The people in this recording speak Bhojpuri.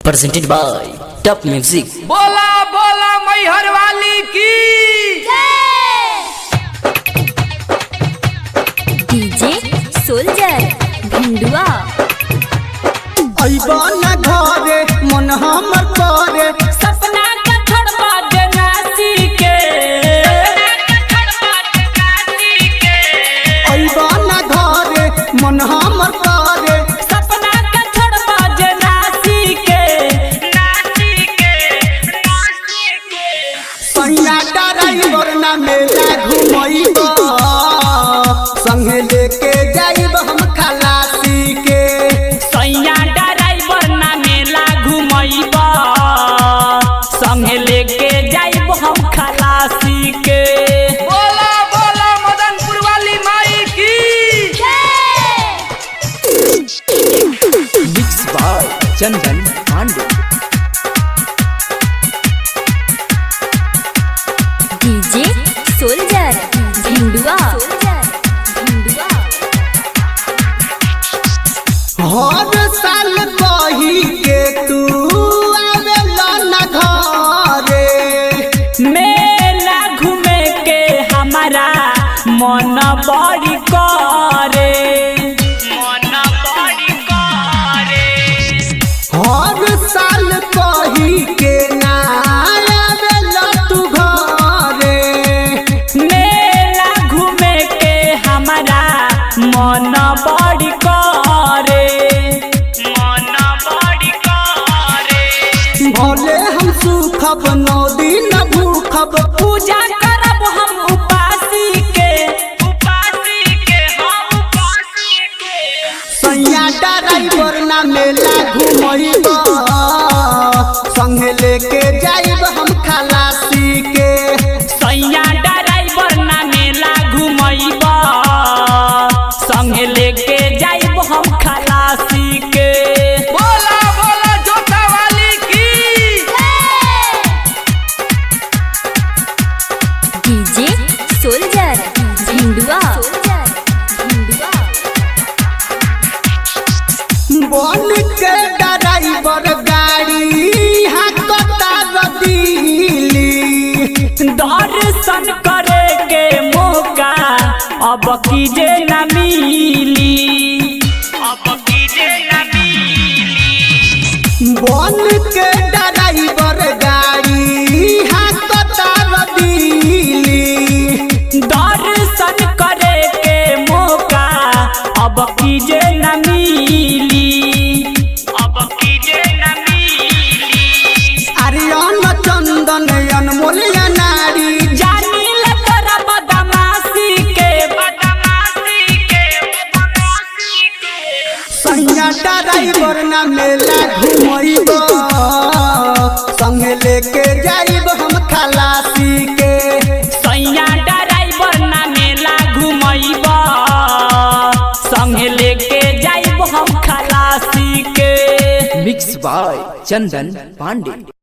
presented by Top Music। बोला बोला मैहर वाली की डीजे सोल्जर भिंडुआ अइबा न घरे मन हमर करे सपना का छोड़वा देना सीके अइबा न घरे मन हमर करे सपना का छोड़वा देना सीके सैया ड्राइवर न मेला घुमइबा संगे लेके जाइब हम खलासी के सैया ड्राइवर ना मेला घुमइबा संगे लेके जाइब हम खलासी के। बोला बोला मदनपुर वाली माई की Mixed by Chandan Pandey। DJ soldier Bhindua हर साल कही के तू आवेला न घरे मेला घूमे के हमारा मन बड़ी करे हर साल कही के ना आवेला तू घरे मेला घूमे के हमारा मन बड़ी करे भले हम सुखब 9 दिन भूखब पूजा करब हम उपासी के सैया ड्राइवर ना मेला घुमइबा संगे लेके जाइब हम खलासी के सैया ड्राइवर ना मेला घुमइबा संगे लेके जाइब हम खलासी के। बोला बोला जोता वाली की डीजे सोल्जर भिंडुआ बन के ड्राइवर गाड़ी हाकता रदीली दर्शन करे के मौका अब कीजे न मिली बन के ड्राइवर गाड़ी हाकता रदीली दर्शन करे के मौका अब कीजे न मिली आर्यन चंदन अनमोल नारी जानी ले तोरा बदमाशी के सैया ड्राइवर ना मेला घुमइबा संगे लेके जाइब हम खलासी के सैया ड्राइवर ना मेला घुमइबा संगे लेके जाइब हम खलासी के। Mixed by Chandan Pandey।